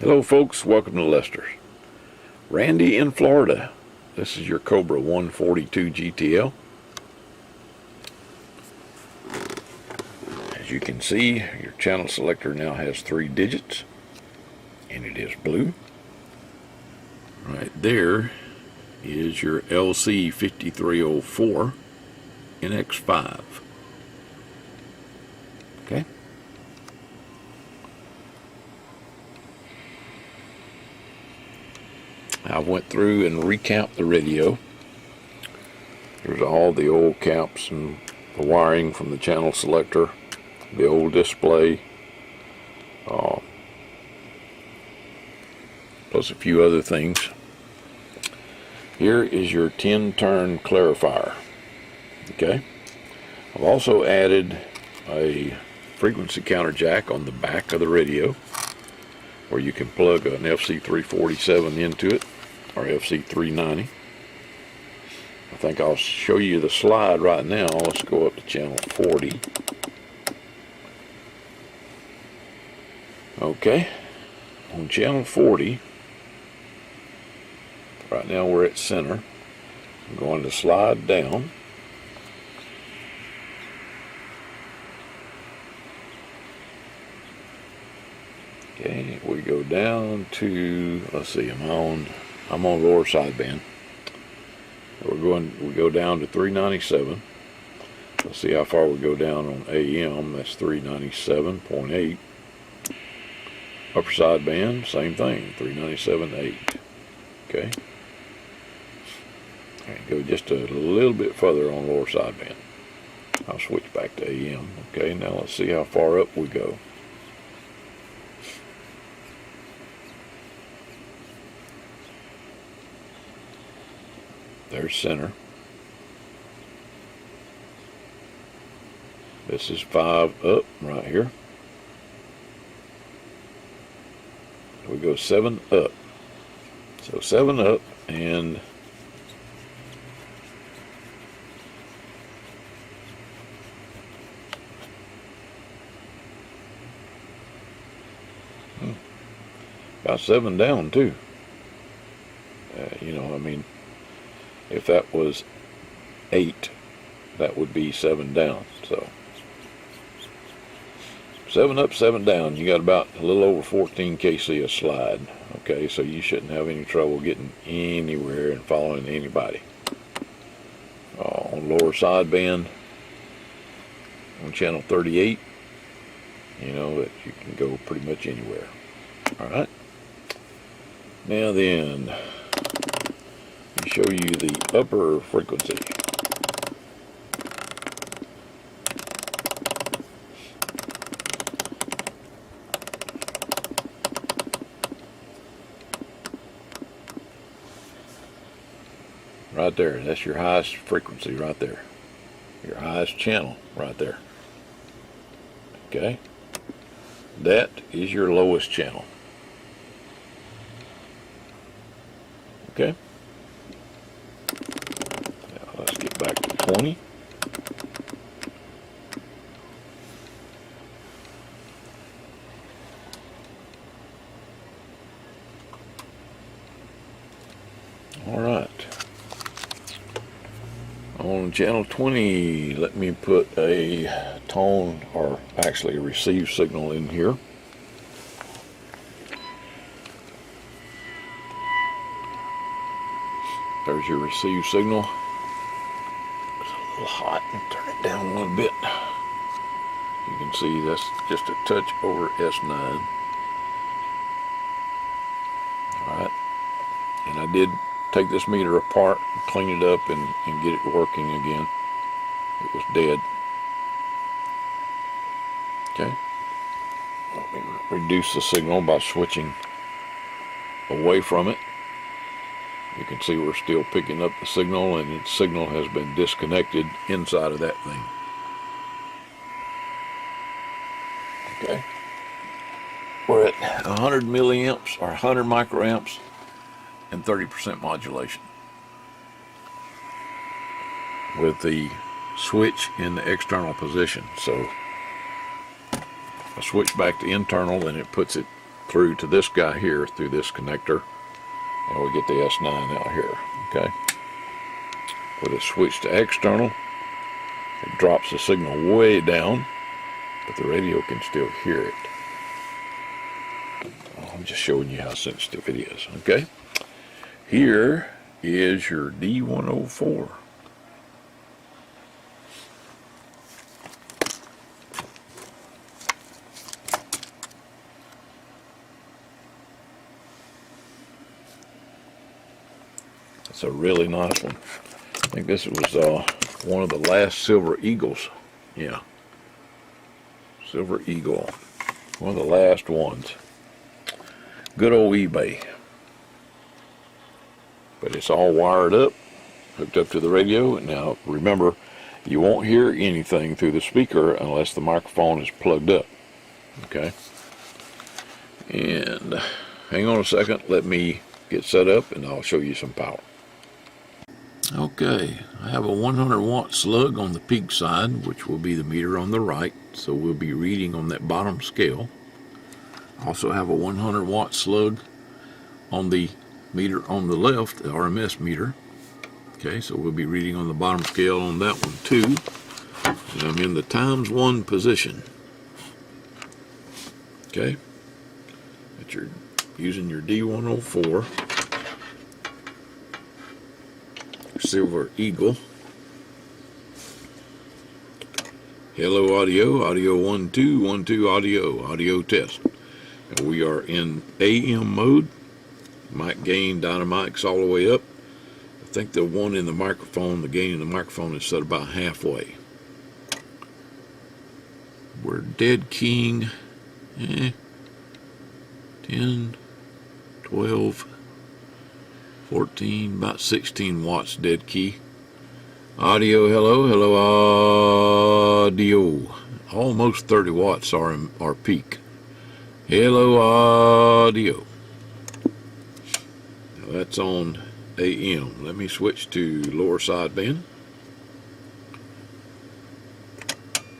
Hello folks, welcome to Lester's. Randy in Florida. This is your Cobra 142 GTL. As you can see, your channel selector now has 3 digits and it is blue. Right there is your LC5304 NX5. Okay. I went through and recapped the radio. There's all the old caps and the wiring from the channel selector, the old display, plus a few other things. Here is your 10-turn clarifier. Okay. I've also added a frequency counter jack on the back of the radio, where you can plug an LC347 into it, or LC390. I think I'll show you the slide right now. Let's go up to channel 40. Okay, on channel 40, right now we're at center. I'm going to slide down. Okay, we go down to, let's see, I'm on lower sideband. We go down to 397. Let's see how far we go down on AM. That's 397.8. Upper sideband, same thing, 397.8. Okay. And go just a little bit further on lower sideband. I'll switch back to AM. Okay, now let's see how far up we go. There's center. This is 5 up right here. We go 7 up. So 7 up and got 7 down too. You know, I mean, if that was 8, that would be 7 down. So 7 up, 7 down. You got about a little over 14 kc a slide. Okay, so you shouldn't have any trouble getting anywhere and following anybody. On lower sideband, on channel 38, you know that you can go pretty much anywhere. All right. Now then, let me show you the upper frequency. Right there, that's your highest frequency right there. Your highest channel right there. Okay? That is your lowest channel. Okay? Now let's get back to 20. All right. On channel 20, let me put a tone, or actually a receive signal in here. There's your receive signal. It's a little hot. Turn it down a little bit. You can see that's just a touch over S9. Alright. And I did take this meter apart, clean it up, and get it working again. It was dead. Okay. Let me reduce the signal by switching away from it. You can see we're still picking up the signal, and its signal has been disconnected inside of that thing. Okay. We're at 100 milliamps or 100 microamps and 30% modulation, with the switch in the external position. So I switch back to internal and it puts it through to this guy here through this connector, and we get the S9 out here. Okay. With a switch to external, it drops the signal way down, but the radio can still hear it. I'm just showing you how sensitive it is. Okay. Here is your D104. It's a really nice one. I think this was one of the last Silver Eagles. Yeah. Silver Eagle. One of the last ones. Good old eBay. But it's all wired up, hooked up to the radio. Now remember, you won't hear anything through the speaker unless the microphone is plugged up. Okay. And hang on a second, let me get set up and I'll show you some power. Okay, I have a 100 watt slug on the peak side, which will be the meter on the right, so we'll be reading on that bottom scale. I also have a 100 watt slug on the meter on the left, the RMS meter. Okay, so we'll be reading on the bottom scale on that one too. And I'm in the ×1 position. Okay, but you're using your D104 Silver Eagle. Hello audio, audio 1 2 1 2 audio test. And we are in AM mode. Mic gain, dynamics all the way up. I think the one in the microphone, the gain in the microphone is set about halfway. We're dead keying 10, 12, 14, about 16 watts dead key. Audio, hello audio. Almost 30 watts are our peak. Hello audio. Now that's on AM. Let me switch to lower sideband.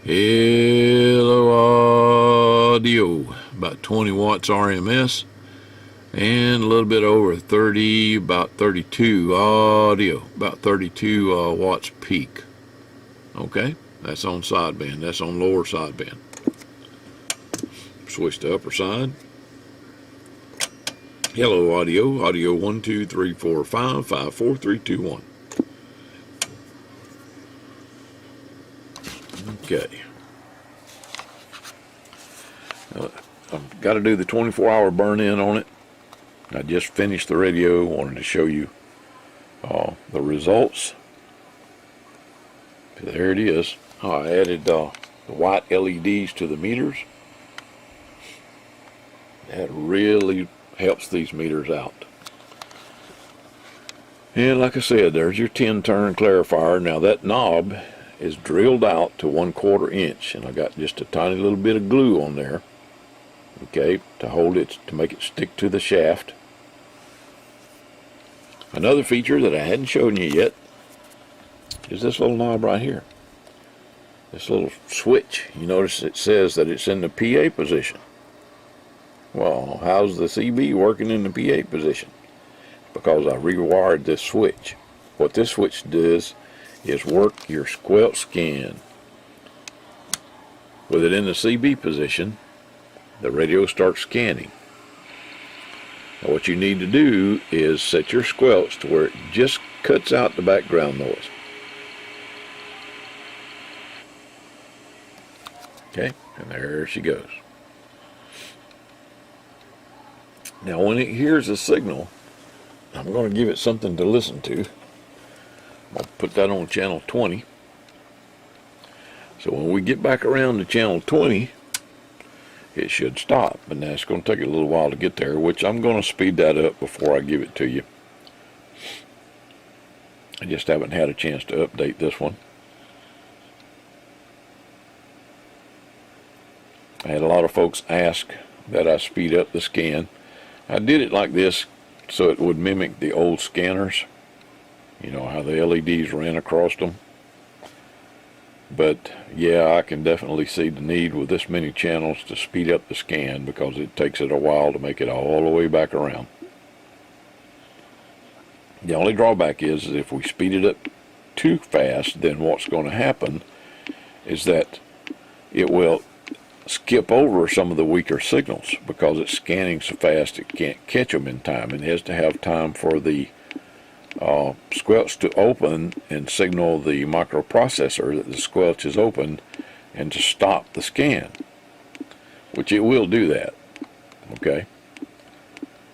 Hello audio. About 20 watts RMS. And a little bit over 30, about 32 audio, about 32 watts peak. Okay, that's on sideband, that's on lower sideband. Switch to upper side. Hello audio, audio 1 2 3 4 5 5 4 3 2 1. Okay. I've got to do the 24-hour burn-in on it. I just finished the radio, wanted to show you the results. There it is. I added the white LEDs to the meters. That really helps these meters out. And like I said, there's your 10-turn clarifier. Now that knob is drilled out to 1/4 inch, and I got just a tiny little bit of glue on there, okay, to hold it, to make it stick to the shaft. Another feature that I hadn't shown you yet is this little knob right here. This little switch. You notice it says that it's in the PA position. Well, how's the CB working in the PA position? Because I rewired this switch. What this switch does is work your squelch scan. With it in the CB position, the radio starts scanning. Now what you need to do is set your squelch to where it just cuts out the background noise. Okay, and there she goes. Now when it hears a signal, I'm going to give it something to listen to. I'll put that on channel 20. So when we get back around to channel 20, it should stop. But now it's going to take a little while to get there, which I'm going to speed that up before I give it to you. I just haven't had a chance to update this one. I had a lot of folks ask that I speed up the scan. I did it like this so it would mimic the old scanners. You know how the LEDs ran across them. But yeah, I can definitely see the need with this many channels to speed up the scan, because it takes it a while to make it all the way back around. The only drawback is if we speed it up too fast, then what's going to happen is that it will skip over some of the weaker signals, because it's scanning so fast it can't catch them in time, and it has to have time for the squelch to open and signal the microprocessor that the squelch is open, and to stop the scan, which it will do that. Okay,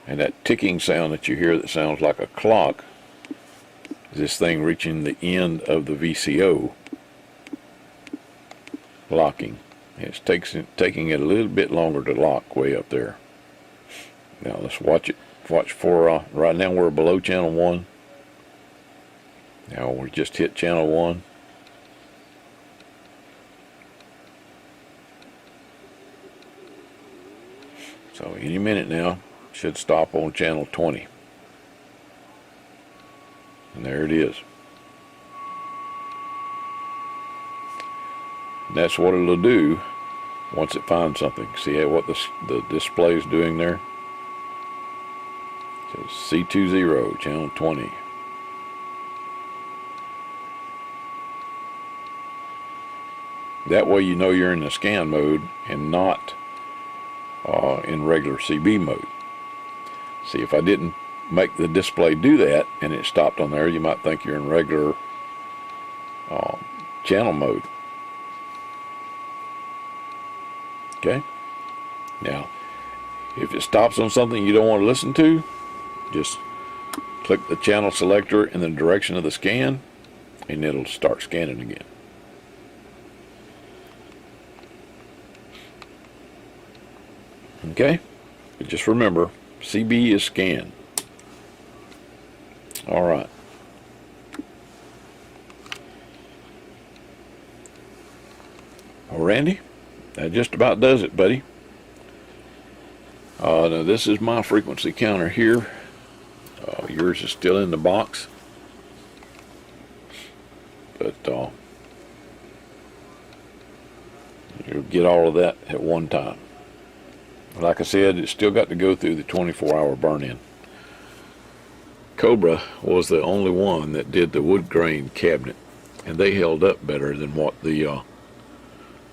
and that ticking sound that you hear that sounds like a clock is this thing reaching the end of the VCO locking. It's taking it a little bit longer to lock way up there. Now let's watch it. Watch for right now we're below channel 1. Now we just hit channel 1. So any minute now should stop on channel 20. And there it is. And that's what it'll do once it finds something. See what the display is doing there? It says C20, channel 20. That way you know you're in the scan mode and not in regular CB mode. See, if I didn't make the display do that and it stopped on there, you might think you're in regular channel mode. Okay? Now, if it stops on something you don't want to listen to, just click the channel selector in the direction of the scan, and it'll start scanning again. Okay? But just remember, CB is scan. Alright. Well, Randy, that just about does it, buddy. Now this is my frequency counter here. Yours is still in the box. But you'll get all of that at one time. Like I said, it's still got to go through the 24-hour burn-in. Cobra was the only one that did the wood grain cabinet, and they held up better than what the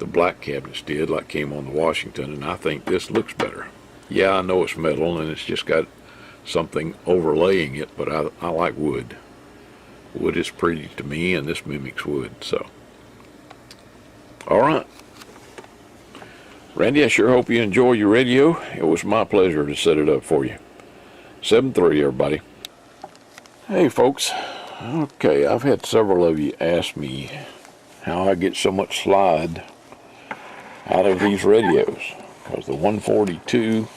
black cabinets did, like came on the Washington, and I think this looks better. Yeah, I know it's metal and it's just got something overlaying it, but I like wood. Wood is pretty to me, and this mimics wood. So, alright. Randy, I sure hope you enjoy your radio. It was my pleasure to set it up for you. 7-3, everybody. Hey, folks. Okay, I've had several of you ask me how I get so much slide out of these radios. Because the 142,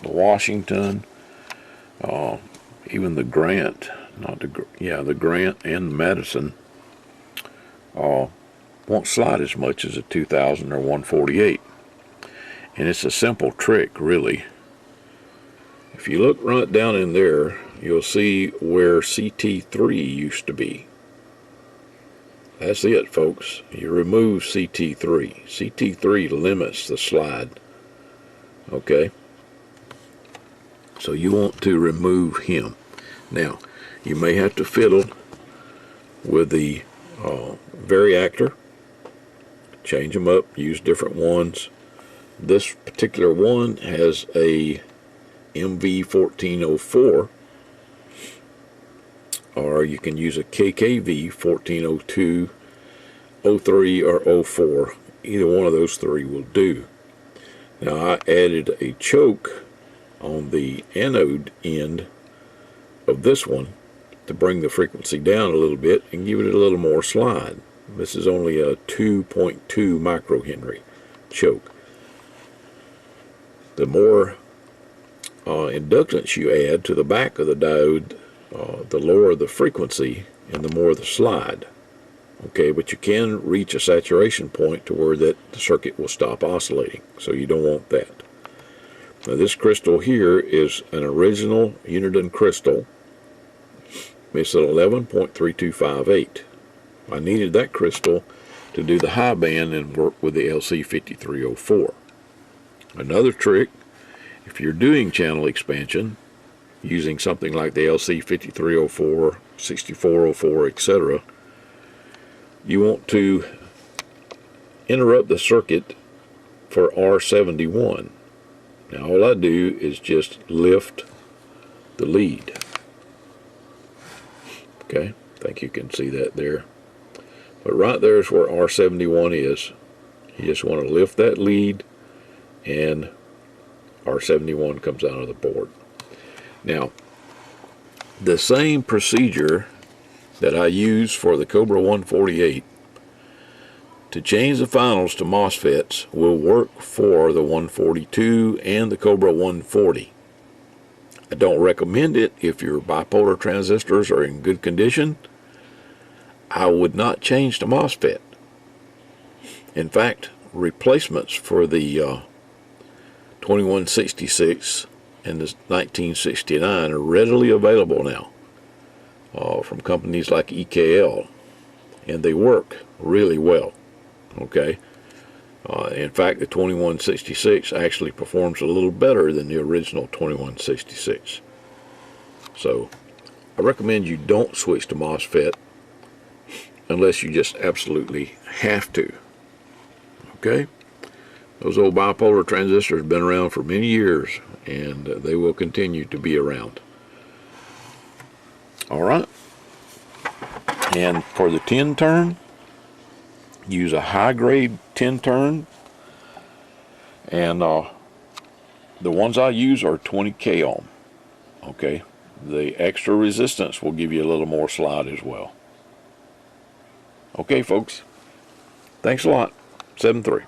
the Washington, even the Grant, the Grant and the Madison won't slide as much as a 2000 or 148. And it's a simple trick, really. If you look right down in there, you'll see where CT3 used to be. That's it, folks. You remove CT3. CT3 limits the slide. Okay? So you want to remove him. Now, you may have to fiddle with the variactor. Change them up, use different ones. This particular one has a MV1404, or you can use a KKV 1402, 03, or 04. Either one of those three will do. Now I added a choke on the anode end of this one to bring the frequency down a little bit and give it a little more slide. This is only a 2.2 microhenry choke. The more inductance you add to the back of the diode, the lower the frequency and the more the slide. Okay, but you can reach a saturation point to where the circuit will stop oscillating, so you don't want that. Now this crystal here is an original Uniden crystal. It's at 11.3258. I needed that crystal to do the high band and work with the LC5304. Another trick, if you're doing channel expansion using something like the LC5304, 6404, etc., you want to interrupt the circuit for R71. Now all I do is just lift the lead. Okay, I think you can see that there. But right there is where R71 is. You just want to lift that lead and R71 comes out of the board. Now, the same procedure that I use for the Cobra 148 to change the finals to MOSFETs will work for the 142 and the Cobra 140. I don't recommend it if your bipolar transistors are in good condition. I would not change to MOSFET. In fact, replacements for the 2166 and the 1969 are readily available now from companies like EKL, and they work really well. Okay. In fact, the 2166 actually performs a little better than the original 2166. So I recommend you don't switch to MOSFET unless you just absolutely have to. Okay? Those old bipolar transistors have been around for many years, and they will continue to be around. All right. And for the 10 turn, use a high grade 10 turn, and the ones I use are 20k ohm. Okay, the extra resistance will give you a little more slide as well. Okay folks, thanks a lot. 7-3.